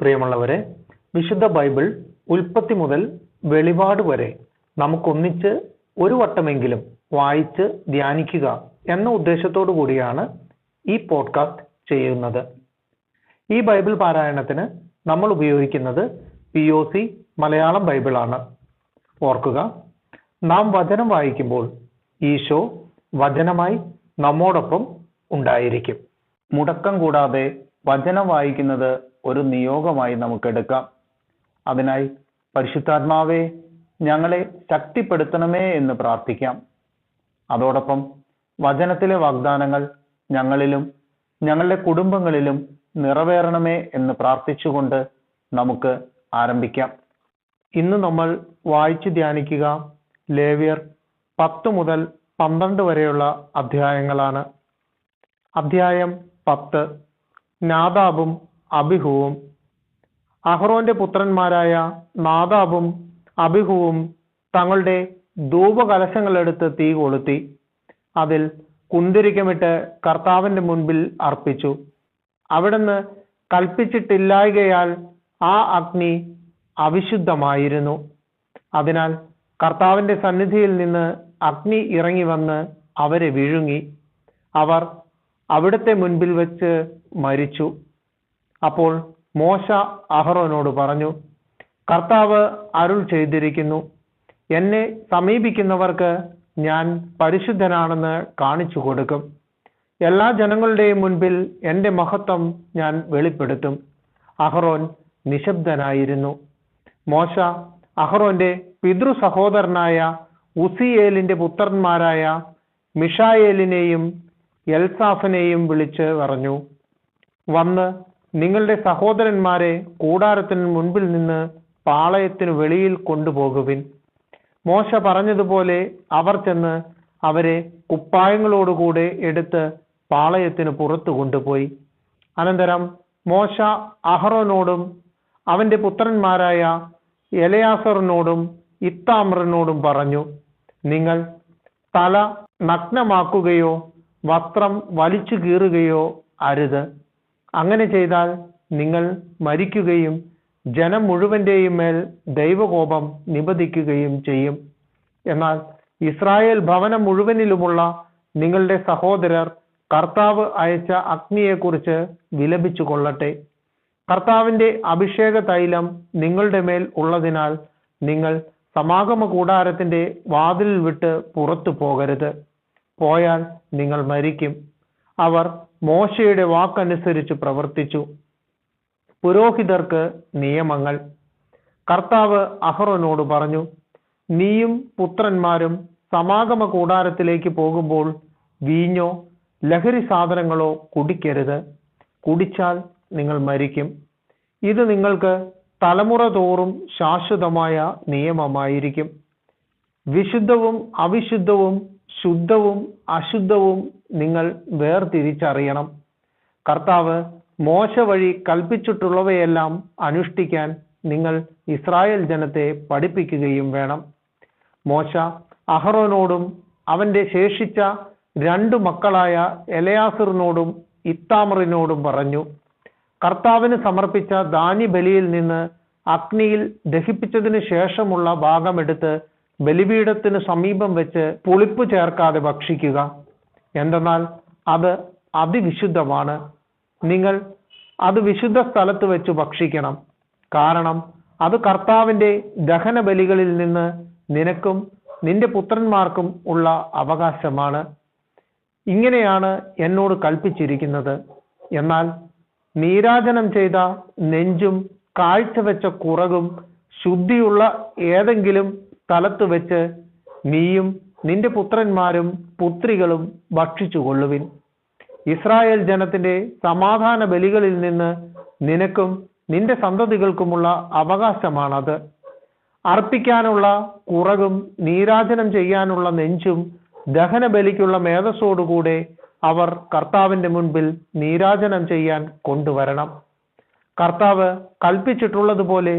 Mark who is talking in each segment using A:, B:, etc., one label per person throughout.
A: പ്രിയമുള്ളവരെ, വിശുദ്ധ ബൈബിൾ ഉൽപ്പത്തി മുതൽ വെളിപാട് വരെ നമുക്കൊന്നിച്ച് ഒരു വട്ടമെങ്കിലും വായിച്ച് ധ്യാനിക്കുക എന്ന ഉദ്ദേശത്തോടു കൂടിയാണ് ഈ പോഡ്കാസ്റ്റ് ചെയ്യുന്നത്. ഈ ബൈബിൾ പാരായണത്തിന് നമ്മൾ ഉപയോഗിക്കുന്നത് POC മലയാളം ബൈബിളാണ്. ഓർക്കുക, നാം വചനം വായിക്കുമ്പോൾ ഈശോ വചനമായി നമ്മോടൊപ്പം ഉണ്ടായിരിക്കും. മുടക്കം കൂടാതെ വചനം വായിക്കുന്നത് ഒരു നിയോഗമായി നമുക്കെടുക്കാം. അതിനായി പരിശുദ്ധാത്മാവേ, ഞങ്ങളെ ശക്തിപ്പെടുത്തണമേ എന്ന് പ്രാർത്ഥിക്കാം. അതോടൊപ്പം വചനത്തിലെ വാഗ്ദാനങ്ങൾ ഞങ്ങളിലും ഞങ്ങളുടെ കുടുംബങ്ങളിലും നിറവേറണമേ എന്ന് പ്രാർത്ഥിച്ചുകൊണ്ട് നമുക്ക് ആരംഭിക്കാം. ഇന്ന് നമ്മൾ വായിച്ചു ധ്യാനിക്കുക ലേവ്യർ 10 മുതൽ 12 വരെയുള്ള അധ്യായങ്ങളാണ്. അധ്യായം 10. നാദാബും അബിഹുവും. അഹ്റോന്റെ പുത്രന്മാരായ നാദാബും അബിഹുവും തങ്ങളുടെ ധൂപകലശങ്ങളെടുത്ത് തീ കൊളുത്തി അതിൽ കുന്തിരിക്കമിട്ട് കർത്താവിന്റെ മുൻപിൽ അർപ്പിച്ചു. അവിടുന്ന് കൽപ്പിച്ചിട്ടില്ലായ്കയാൽ ആ അഗ്നി അവിശുദ്ധമായിരുന്നു. അതിനാൽ കർത്താവിന്റെ സന്നിധിയിൽ നിന്ന് അഗ്നി ഇറങ്ങി വന്ന് അവരെ വിഴുങ്ങി. അവർ അവിടുത്തെ മുൻപിൽ വെച്ച് മരിച്ചു. അപ്പോൾ മോശ അഹ്റോനോട് പറഞ്ഞു, കർത്താവ് അരുൾ ചെയ്തിരിക്കുന്നു, എന്നെ സമീപിക്കുന്നവർക്ക് ഞാൻ പരിശുദ്ധനാണെന്ന് കാണിച്ചു കൊടുക്കും. എല്ലാ ജനങ്ങളുടെയും മുൻപിൽ എൻ്റെ മഹത്വം ഞാൻ വെളിപ്പെടുത്തും. അഹ്റോൻ നിശബ്ദനായിരുന്നു. മോശ അഹ്റോന്റെ പിതൃ സഹോദരനായ ഉസിയേലിന്റെ പുത്രന്മാരായ മിഷായേലിനെയും എൽസാഫിനെയും വിളിച്ച് പറഞ്ഞു, വന്ന് നിങ്ങളുടെ സഹോദരന്മാരെ കൂടാരത്തിന് മുൻപിൽ നിന്ന് പാളയത്തിനു വെളിയിൽ കൊണ്ടുപോകുവിൻ. മോശ പറഞ്ഞതുപോലെ അവർ ചെന്ന് അവരെ കുപ്പായങ്ങളോടുകൂടെ എടുത്ത് പാളയത്തിന് പുറത്തു കൊണ്ടുപോയി. അനന്തരം മോശ അഹ്റോനോടും അവന്റെ പുത്രന്മാരായ എലയാസറിനോടും ഇത്താമറിനോടും പറഞ്ഞു, നിങ്ങൾ തല നഗ്നമാക്കുകയോ വസ്ത്രം വലിച്ചു കീറുകയോ അരുത്. അങ്ങനെ ചെയ്താൽ നിങ്ങൾ മരിക്കുകയും ജനം മുഴുവന്റെയും മേൽ ദൈവകോപം നിപതിക്കുകയും ചെയ്യും. എന്നാൽ ഇസ്രായേൽ ഭവനം മുഴുവനിലുമുള്ള നിങ്ങളുടെ സഹോദരർ കർത്താവ് അയച്ച അഗ്നിയെക്കുറിച്ച് വിലപിച്ചു കൊള്ളട്ടെ. കർത്താവിന്റെ അഭിഷേക തൈലം നിങ്ങളുടെ മേൽ ഉള്ളതിനാൽ നിങ്ങൾ സമാഗമ കൂടാരത്തിന്റെ വാതിലിൽ വിട്ട് പുറത്തു പോകരുത്. പോയാൽ നിങ്ങൾ മരിക്കും. അവർ മോശയുടെ വാക്കനുസരിച്ച് പ്രവർത്തിച്ചു. പുരോഹിതർക്ക് നിയമങ്ങൾ. കർത്താവ് അഹ്റോനോട് പറഞ്ഞു, നീയും പുത്രന്മാരും സമാഗമ കൂടാരത്തിലേക്ക് പോകുമ്പോൾ വീഞ്ഞോ ലഹരി സാധനങ്ങളോ കുടിക്കരുത്. കുടിച്ചാൽ നിങ്ങൾ മരിക്കും. ഇത് നിങ്ങൾക്ക് തലമുറ തോറും ശാശ്വതമായ നിയമമായിരിക്കും. വിശുദ്ധവും അവിശുദ്ധവും ശുദ്ധവും അശുദ്ധവും നിങ്ങൾ വേർതിരിച്ചറിയണം. കർത്താവ് മോശ വഴി കൽപ്പിച്ചിട്ടുള്ളവയെല്ലാം അനുഷ്ഠിക്കാൻ നിങ്ങൾ ഇസ്രായേൽ ജനത്തെ പഠിപ്പിക്കുകയും വേണം. മോശ അഹ്റോനോടും അവന്റെ ശേഷിച്ച 2 മക്കളായ എലയാസറിനോടും ഇത്താമറിനോടും പറഞ്ഞു, കർത്താവിന് സമർപ്പിച്ച ധാന്യബലിയിൽ നിന്ന് അഗ്നിയിൽ ദഹിപ്പിച്ചതിന് ശേഷമുള്ള ഭാഗമെടുത്ത് ബലിപീഠത്തിന് സമീപം വെച്ച് പുളിപ്പ് ചേർക്കാതെ ഭക്ഷിക്കുക. എന്തെന്നാൽ അത് അതിവിശുദ്ധമാണ്. നിങ്ങൾ അത് വിശുദ്ധ സ്ഥലത്ത് വെച്ച് ഭക്ഷിക്കണം. കാരണം അത് കർത്താവിന്റെ ദഹന ബലികളിൽ നിന്ന് നിനക്കും നിന്റെ പുത്രന്മാർക്കും ഉള്ള അവകാശമാണ്. ഇങ്ങനെയാണ് എന്നോട് കൽപ്പിച്ചിരിക്കുന്നത്. എന്നാൽ നീരാജനം ചെയ്ത നെഞ്ചും കാഴ്ചവെച്ച കുറകും ശുദ്ധിയുള്ള ഏതെങ്കിലും സ്ഥലത്ത് വെച്ച് നീയും നിന്റെ പുത്രന്മാരും പുത്രികളും ഭക്ഷിച്ചു കൊള്ളുവിൻ. ഇസ്രായേൽ ജനത്തിന്റെ സമാധാന ബലികളിൽ നിന്ന് നിനക്കും നിന്റെ സന്തതികൾക്കുമുള്ള അവകാശമാണത്. അർപ്പിക്കാനുള്ള കുറകും നീരാജനം ചെയ്യാനുള്ള നെഞ്ചും ദഹന ബലിക്കുള്ള മേധസ്സോടുകൂടെ അവർ കർത്താവിന്റെ മുൻപിൽ നീരാജനം ചെയ്യാൻ കൊണ്ടുവരണം. കർത്താവ് കൽപ്പിച്ചിട്ടുള്ളതുപോലെ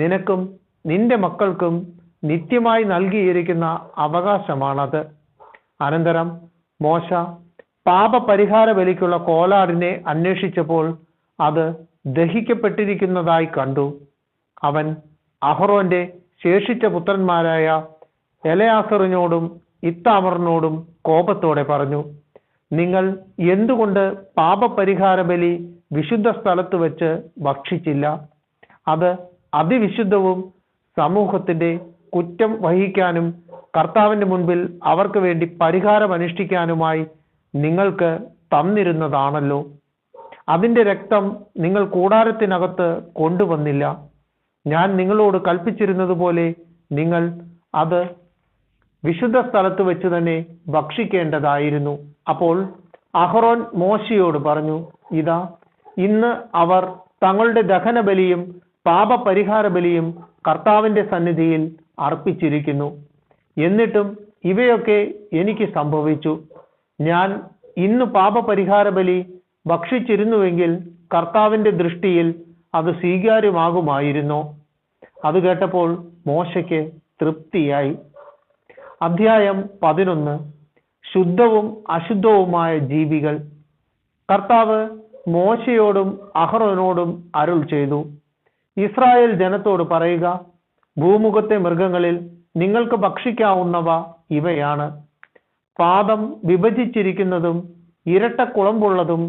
A: നിനക്കും നിന്റെ മക്കൾക്കും നിത്യമായി നൽകിയിരിക്കുന്ന അവകാശമാണത്. അനന്തരം മോശ പാപപരിഹാര ബലിക്കുള്ള കോലാടിനെ അന്വേഷിച്ചപ്പോൾ അത് ദഹിക്കപ്പെട്ടിരിക്കുന്നതായി കണ്ടു. അവൻ അഹറോന്റെ ശേഷിച്ച പുത്രന്മാരായ എലയാസറിനോടും ഇത്താമറിനോടും കോപത്തോടെ പറഞ്ഞു, നിങ്ങൾ എന്തുകൊണ്ട് പാപപരിഹാര ബലി വിശുദ്ധ സ്ഥലത്ത് വെച്ച് ഭക്ഷിച്ചില്ല? അത് അതിവിശുദ്ധവും സമൂഹത്തിന്റെ കുറ്റം വഹിക്കാനും കർത്താവിന്റെ മുൻപിൽ അവർക്ക് വേണ്ടി പരിഹാരം അനുഷ്ഠിക്കാനുമായി നിങ്ങൾക്ക് തന്നിരുന്നതാണല്ലോ. അതിന്റെ രക്തം നിങ്ങൾ കൂടാരത്തിനകത്ത് കൊണ്ടുവന്നില്ല. ഞാൻ നിങ്ങളോട് കൽപ്പിച്ചിരുന്നത് പോലെ നിങ്ങൾ അത് വിശുദ്ധ സ്ഥലത്ത് വെച്ച് തന്നെ ഭക്ഷിക്കേണ്ടതായിരുന്നു. അപ്പോൾ അഹറോൻ മോശയോട് പറഞ്ഞു, ഇതാ, ഇന്ന് അവർ തങ്ങളുടെ ദഹനബലിയും പാപപരിഹാര ബലിയും കർത്താവിന്റെ സന്നിധിയിൽ അർപ്പിച്ചിരിക്കുന്നു. എന്നിട്ടും ഇവയൊക്കെ എനിക്ക് സംഭവിച്ചു. ഞാൻ ഇന്ന് പാപപരിഹാര ബലി ഭക്ഷിച്ചിരുന്നുവെങ്കിൽ കർത്താവിന്റെ ദൃഷ്ടിയിൽ അത് സ്വീകാര്യമാകുമായിരുന്നോ? അത് കേട്ടപ്പോൾ മോശയ്ക്ക് തൃപ്തിയായി. അധ്യായം 11. ശുദ്ധവും അശുദ്ധവുമായ ജീവികൾ. കർത്താവ് മോശയോടും അഹറോനോടും അരുൾ ചെയ്തു, ഇസ്രായേൽ ജനത്തോട് പറയുക, ഭൂമുഖത്തെ മൃഗങ്ങളിൽ നിങ്ങൾക്ക് ഭക്ഷിക്കാവുന്നവ ഇവയാണ്. പാദം വിഭജിച്ചിരിക്കുന്നതും ഇരട്ട കുളമ്പുള്ളതും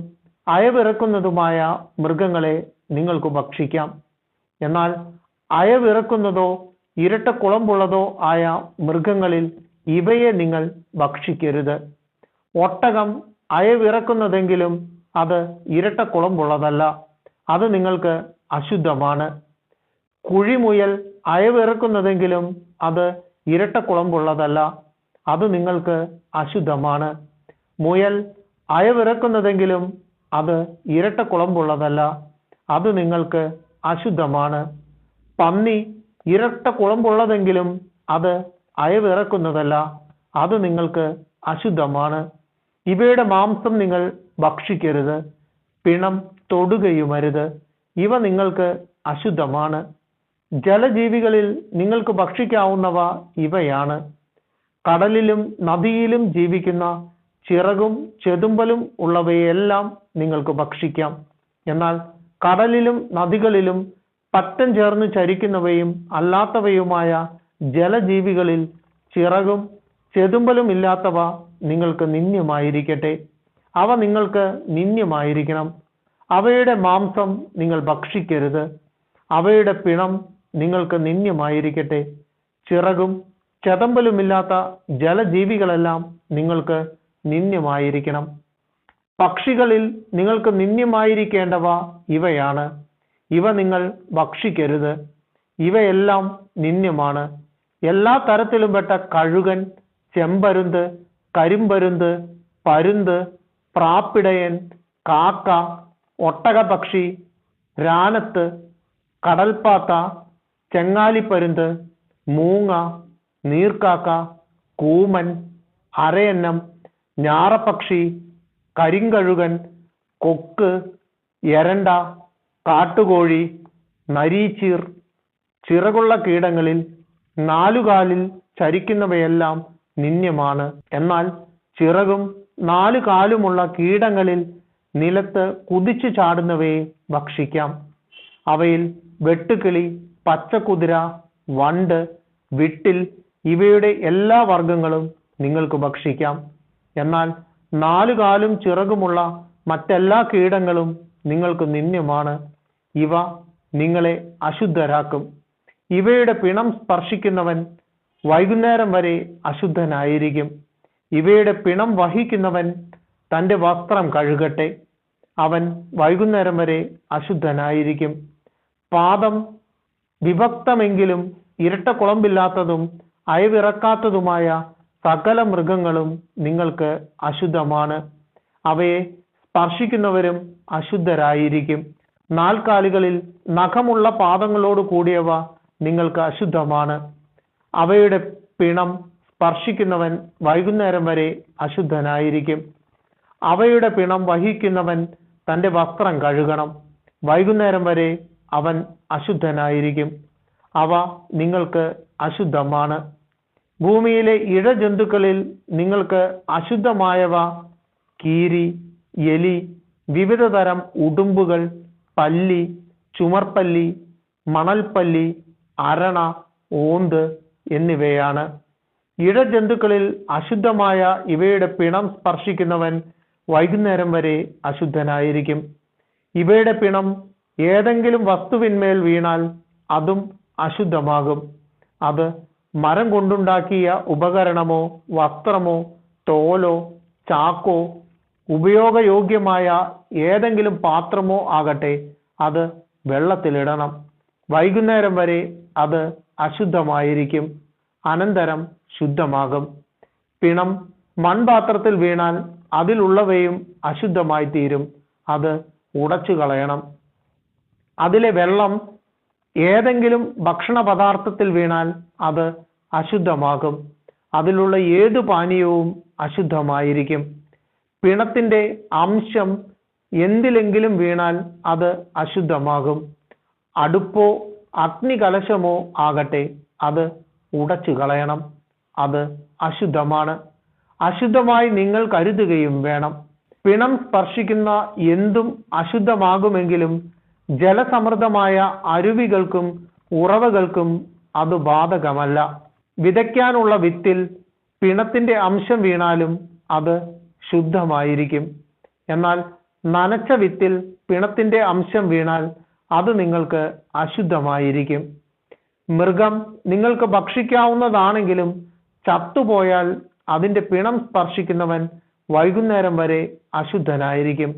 A: അയവിറക്കുന്നതുമായ മൃഗങ്ങളെ നിങ്ങൾക്ക് ഭക്ഷിക്കാം. എന്നാൽ അയവിറക്കുന്നതോ ഇരട്ട കുളമ്പുള്ളതോ ആയ മൃഗങ്ങളിൽ ഇവയെ നിങ്ങൾ ഭക്ഷിക്കരുത്. ഒട്ടകം അയവിറക്കുന്നതെങ്കിലും അത് ഇരട്ട കുളമ്പുള്ളതല്ല, അത് നിങ്ങൾക്ക് അശുദ്ധമാണ്. കുഴിമുയൽ അയവിറക്കുന്നതെങ്കിലും അത് ഇരട്ട കുളമ്പുള്ളതല്ല, അത് നിങ്ങൾക്ക് അശുദ്ധമാണ്. മുയൽ അയവിറക്കുന്നതെങ്കിലും അത് ഇരട്ട കുളമ്പുള്ളതല്ല, അത് നിങ്ങൾക്ക് അശുദ്ധമാണ്. പന്നി ഇരട്ട കുളമ്പുള്ളതെങ്കിലും അത് അയവിറക്കുന്നതല്ല, അത് നിങ്ങൾക്ക് അശുദ്ധമാണ്. ഇവയുടെ മാംസം നിങ്ങൾ ഭക്ഷിക്കരുത്. പിണം തൊടുകയുമരുത്, ഇവ നിങ്ങൾക്ക് അശുദ്ധമാണ്. ജലജീവികളിൽ നിങ്ങൾക്ക് ഭക്ഷിക്കാവുന്നവ ഇവയാണ്. കടലിലും നദിയിലും ജീവിക്കുന്ന ചിറകും ചെതുമ്പലും ഉള്ളവയെല്ലാം നിങ്ങൾക്ക് ഭക്ഷിക്കാം. എന്നാൽ കടലിലും നദികളിലും പറ്റം ചേർന്ന് ചരിക്കുന്നവയും അല്ലാത്തവയുമായ ജലജീവികളിൽ ചിറകും ചെതുമ്പലും ഇല്ലാത്തവ നിങ്ങൾക്ക് നിന്ദ്യമായിരിക്കട്ടെ. അവ നിങ്ങൾക്ക് നിന്ദ്യമായിരിക്കണം. അവയുടെ മാംസം നിങ്ങൾ ഭക്ഷിക്കരുത്. അവയുടെ പിണം നിങ്ങൾക്ക് നിന്ദ്യമായിരിക്കട്ടെ. ചിറകും ചെതമ്പലുമില്ലാത്ത ജലജീവികളെല്ലാം നിങ്ങൾക്ക് നിന്ദ്യമായിരിക്കണം. പക്ഷികളിൽ നിങ്ങൾക്ക് നിന്ദ്യമായിരിക്കേണ്ടവ ഇവയാണ്. ഇവ നിങ്ങൾ ഭക്ഷിക്കരുത്. ഇവയെല്ലാം നിന്ദ്യമാണ്. എല്ലാ തരത്തിലും പെട്ട കഴുകൻ, ചെമ്പരുന്ത്, കരിമ്പരുന്ത്, പരുന്ത്, പ്രാപ്പിടയൻ, കാക്ക, ഒട്ടകപക്ഷി, രാനത്ത്, കടൽപ്പാത്ത, ചെങ്ങാലിപ്പരുന്ത്, മൂങ്ങ, നീർക്കാക്ക, കൂമൻ, അരയന്നം, ഞാറപ്പക്ഷി, കരിങ്കഴുകൻ, കൊക്ക്, എരണ്ട, കാട്ടുകോഴി, നരീച്ചീർ, ചിറകുള്ള കീടങ്ങളിൽ 4 കാലിൽ ചരിക്കുന്നവയെല്ലാം നിന്ദ്യമാണ്. എന്നാൽ ചിറകും 4 കാലുമുള്ള കീടങ്ങളിൽ നിലത്ത് കുതിച്ചു ചാടുന്നവയെ ഭക്ഷിക്കാം. അവയിൽ വെട്ടുകിളി, പച്ചക്കുതിര, വണ്ട്, വിട്ടിൽ ഇവയുടെ എല്ലാ വർഗങ്ങളും നിങ്ങൾക്ക് ഭക്ഷിക്കാം. എന്നാൽ 4 കാലും ചിറകുമുള്ള മറ്റെല്ലാ കീടങ്ങളും നിങ്ങൾക്ക് നിന്ദ്യമാണ്. ഇവ നിങ്ങളെ അശുദ്ധരാക്കും. ഇവയുടെ പിണം സ്പർശിക്കുന്നവൻ വൈകുന്നേരം വരെ അശുദ്ധനായിരിക്കും. ഇവയുടെ പിണം വഹിക്കുന്നവൻ തൻ്റെ വസ്ത്രം കഴുകട്ടെ, അവൻ വൈകുന്നേരം വരെ അശുദ്ധനായിരിക്കും. പാദം വിഭക്തമെങ്കിലും ഇരട്ട കുളമ്പില്ലാത്തതും അയവിറക്കാത്തതുമായ സകല മൃഗങ്ങളും നിങ്ങൾക്ക് അശുദ്ധമാണ്. അവയെ സ്പർശിക്കുന്നവരും അശുദ്ധരായിരിക്കും. 4 കാലുകളിൽ നഖമുള്ള പാദങ്ങളോട് കൂടിയവ നിങ്ങൾക്ക് അശുദ്ധമാണ്. അവയുടെ പിണം സ്പർശിക്കുന്നവൻ വൈകുന്നേരം വരെ അശുദ്ധനായിരിക്കും. അവയുടെ പിണം വഹിക്കുന്നവൻ തൻ്റെ വസ്ത്രം കഴുകണം, വൈകുന്നേരം വരെ അവൻ അശുദ്ധനായിരിക്കും. അവ നിങ്ങൾക്ക് അശുദ്ധമാണ്. ഭൂമിയിലെ ഇഴജന്തുക്കളിൽ നിങ്ങൾക്ക് അശുദ്ധമായവ കീരി, എലി, വിവിധ തരം ഉടുമ്പുകൾ, പല്ലി, ചുമർപ്പല്ലി, മണൽപ്പല്ലി, അരണ, ഓന്ത് എന്നിവയാണ്. ഇഴജന്തുക്കളിൽ അശുദ്ധമായ ഇവയുടെ പിണം സ്പർശിക്കുന്നവൻ വൈകുന്നേരം വരെ അശുദ്ധനായിരിക്കും. ഇവയുടെ പിണം ഏതെങ്കിലും വസ്തുവിന്മേൽ വീണാൽ അതും അശുദ്ധമാകും. അത് മരം കൊണ്ടുണ്ടാക്കിയ ഉപകരണമോ വസ്ത്രമോ തോലോ ചാക്കോ ഉപയോഗയോഗ്യമായ ഏതെങ്കിലും പാത്രമോ ആകട്ടെ, അത് വെള്ളത്തിലിടണം. വൈകുന്നേരം വരെ അത് അശുദ്ധമായിരിക്കും. അനന്തരം ശുദ്ധമാകും. പിണം മൺപാത്രത്തിൽ വീണാൽ അതിലുള്ളവയും അശുദ്ധമായി തീരും. അത് ഉടച്ചു കളയണം. അതിലെ വെള്ളം ഏതെങ്കിലും ഭക്ഷണ പദാർത്ഥത്തിൽ വീണാൽ അത് അശുദ്ധമാകും. അതിലുള്ള ഏതു പാനീയവും അശുദ്ധമായിരിക്കും. പിണത്തിന്റെ അംശം എന്തിലെങ്കിലും വീണാൽ അത് അശുദ്ധമാകും. അടുപ്പോ അഗ്നികലശമോ ആകട്ടെ, അത് ഉടച്ചു കളയണം. അത് അശുദ്ധമാണ്. അശുദ്ധമായി നിങ്ങൾ കരുതുകയും വേണം. പിണം സ്പർശിക്കുന്ന എന്തും അശുദ്ധമാകുമെങ്കിലും ജലസമൃദ്ധമായ അരുവികൾക്കും ഉറവകൾക്കും അത് ബാധകമല്ല. വിതയ്ക്കാനുള്ള വിത്തിൽ പിണത്തിന്റെ അംശം വീണാലും അത് ശുദ്ധമായിരിക്കും. എന്നാൽ നനച്ച വിത്തിൽ പിണത്തിന്റെ അംശം വീണാൽ അത് നിങ്ങൾക്ക് അശുദ്ധമായിരിക്കും. മൃഗം നിങ്ങൾക്ക് ഭക്ഷിക്കാവുന്നതാണെങ്കിലും ചത്തുപോയാൽ അതിന്റെ പിണം സ്പർശിക്കുന്നവൻ വൈകുന്നേരം വരെ അശുദ്ധനായിരിക്കും.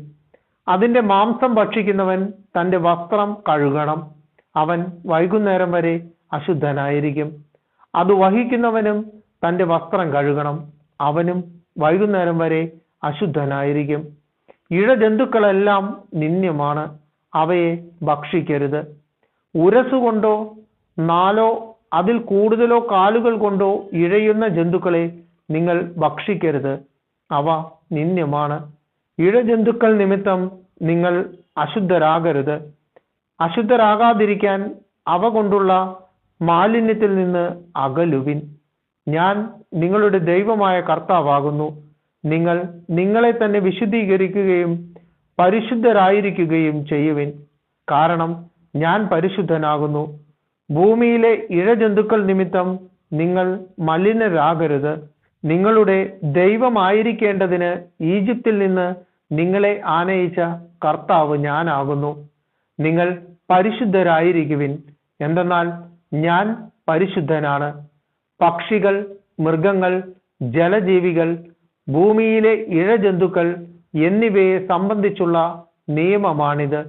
A: അതിന്റെ മാംസം ഭക്ഷിക്കുന്നവൻ തന്റെ വസ്ത്രം കഴുകണം. അവൻ വൈകുന്നേരം വരെ അശുദ്ധനായിരിക്കും. അത് വഹിക്കുന്നവനും തന്റെ വസ്ത്രം കഴുകണം. അവനും വൈകുന്നേരം വരെ അശുദ്ധനായിരിക്കും. ഇഴജന്തുക്കളെല്ലാം നിന്ദ്യമാണ്. അവയെ ഭക്ഷിക്കരുത്. ഉരസുകൊണ്ടോ 4 അതിൽ കൂടുതലോ കാലുകൾ കൊണ്ടോ ഇഴയുന്ന ജന്തുക്കളെ നിങ്ങൾ ഭക്ഷിക്കരുത്. അവ നിന്ദ്യമാണ്. ഇഴജന്തുക്കൾ നിമിത്തം നിങ്ങൾ അശുദ്ധരാകരുത്. അശുദ്ധരാകാതിരിക്കാൻ അവ കൊണ്ടുള്ള മാലിന്യത്തിൽ നിന്ന് അകലുവിൻ. ഞാൻ നിങ്ങളുടെ ദൈവമായ കർത്താവാകുന്നു. നിങ്ങൾ നിങ്ങളെ തന്നെ വിശുദ്ധീകരിക്കുകയും പരിശുദ്ധരായിരിക്കുകയും ചെയ്യുവിൻ. കാരണം ഞാൻ പരിശുദ്ധനാകുന്നു. ഭൂമിയിലെ ഇഴജന്തുക്കൾ നിമിത്തം നിങ്ങൾ മലിനരാകരുത്. നിങ്ങളുടെ ദൈവമായിരിക്കേണ്ടതിന് ഈജിപ്തിൽ നിന്ന് നിങ്ങളെ ആനയിച്ച കർത്താവ് ഞാനാകുന്നു. നിങ്ങൾ പരിശുദ്ധരായിരിക്കുവിൻ, എന്തെന്നാൽ ഞാൻ പരിശുദ്ധനാണ്. പക്ഷികൾ, മൃഗങ്ങൾ, ജലജീവികൾ, ഭൂമിയിലെ ഇഴജന്തുക്കൾ എന്നിവയെ സംബന്ധിച്ചുള്ള നിയമമാണിത്.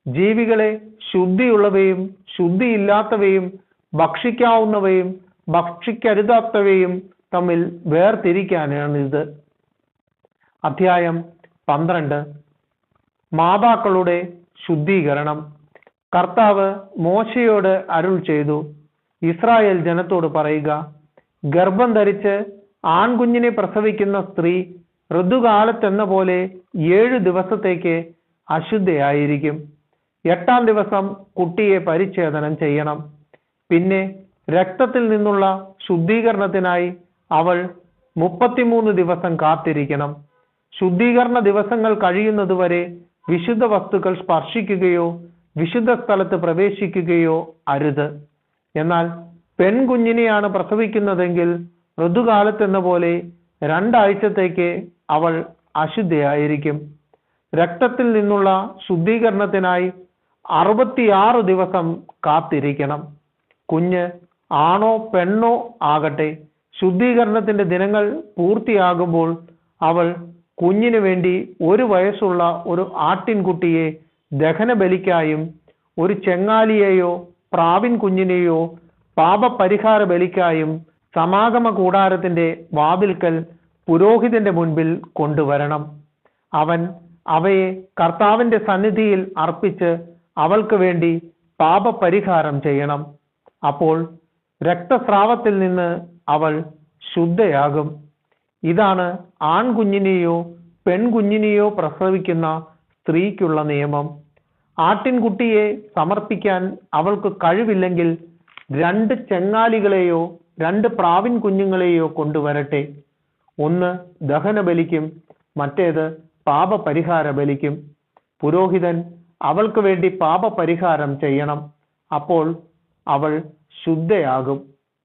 A: ജീവികളെ ശുദ്ധിയുള്ളവയും ശുദ്ധിയില്ലാത്തവയും ഭക്ഷിക്കാവുന്നവയും ഭക്ഷിക്കരുതാത്തവയും തമ്മിൽ വേർതിരിക്കാനാണിത്. അധ്യായം 12. മാതാക്കളുടെ ശുദ്ധീകരണം. കർത്താവ് മോശയോട് അരുൾ ചെയ്തു, ഇസ്രായേൽ ജനത്തോട് പറയുക, ഗർഭം ധരിച്ച് ആൺകുഞ്ഞിനെ പ്രസവിക്കുന്ന സ്ത്രീ ഋതുകാലത്തെന്ന പോലെ 7 ദിവസത്തേക്ക് അശുദ്ധയായിരിക്കും. 8-ാം ദിവസം കുട്ടിയെ പരിച്ഛേദനം ചെയ്യണം. പിന്നെ രക്തത്തിൽ നിന്നുള്ള ശുദ്ധീകരണത്തിനായി അവൾ 33 ദിവസം കാത്തിരിക്കണം. ശുദ്ധീകരണ ദിവസങ്ങൾ കഴിയുന്നതുവരെ വിശുദ്ധ വസ്തുക്കൾ സ്പർശിക്കുകയോ വിശുദ്ധ സ്ഥലത്ത് പ്രവേശിക്കുകയോ അരുത്. എന്നാൽ പെൺകുഞ്ഞിനെയാണ് പ്രസവിക്കുന്നതെങ്കിൽ ഋതുകാലത്തെന്ന പോലെ 2 ആഴ്ചത്തേക്ക് അവൾ അശുദ്ധയായിരിക്കും. രക്തത്തിൽ നിന്നുള്ള ശുദ്ധീകരണത്തിനായി 66 ദിവസം കാത്തിരിക്കണം. കുഞ്ഞ് ആണോ പെണ്ണോ ആകട്ടെ, ശുദ്ധീകരണത്തിന്റെ ദിനങ്ങൾ പൂർത്തിയാകുമ്പോൾ അവൾ കുഞ്ഞിനു വേണ്ടി 1 വയസ്സുള്ള ഒരു ആട്ടിൻകുട്ടിയെ ദഹനബലിക്കായും 1 ചെങ്ങാലിയെയോ പ്രാവിൻ കുഞ്ഞിനെയോ പാപപരിഹാര ബലിക്കായും സമാഗമ കൂടാരത്തിന്റെ വാതിൽക്കൽ പുരോഹിതന്റെ മുൻപിൽ കൊണ്ടുവരണം. അവൻ അവയെ കർത്താവിന്റെ സന്നിധിയിൽ അർപ്പിച്ച് അവൾക്ക് വേണ്ടി പാപപരിഹാരം ചെയ്യണം. അപ്പോൾ രക്തസ്രാവത്തിൽ നിന്ന് അവൾ ശുദ്ധയാകും. ഇതാണ് ആൺകുഞ്ഞിനെയോ പെൺകുഞ്ഞിനെയോ പ്രസവിക്കുന്ന സ്ത്രീക്കുള്ള നിയമം. ആട്ടിൻകുട്ടിയെ സമർപ്പിക്കാൻ അവൾക്ക് കഴിവില്ലെങ്കിൽ 2 ചെങ്ങാലികളെയോ 2 പ്രാവിൻ കുഞ്ഞുങ്ങളെയോ കൊണ്ടുവരട്ടെ. ഒന്ന് ദഹനബലിക്കും മറ്റേത് പാപപരിഹാര ബലിക്കും. പുരോഹിതൻ അവൾക്ക് വേണ്ടി പാപപരിഹാരം ചെയ്യണം. അപ്പോൾ അവൾ ശുദ്ധയാകും.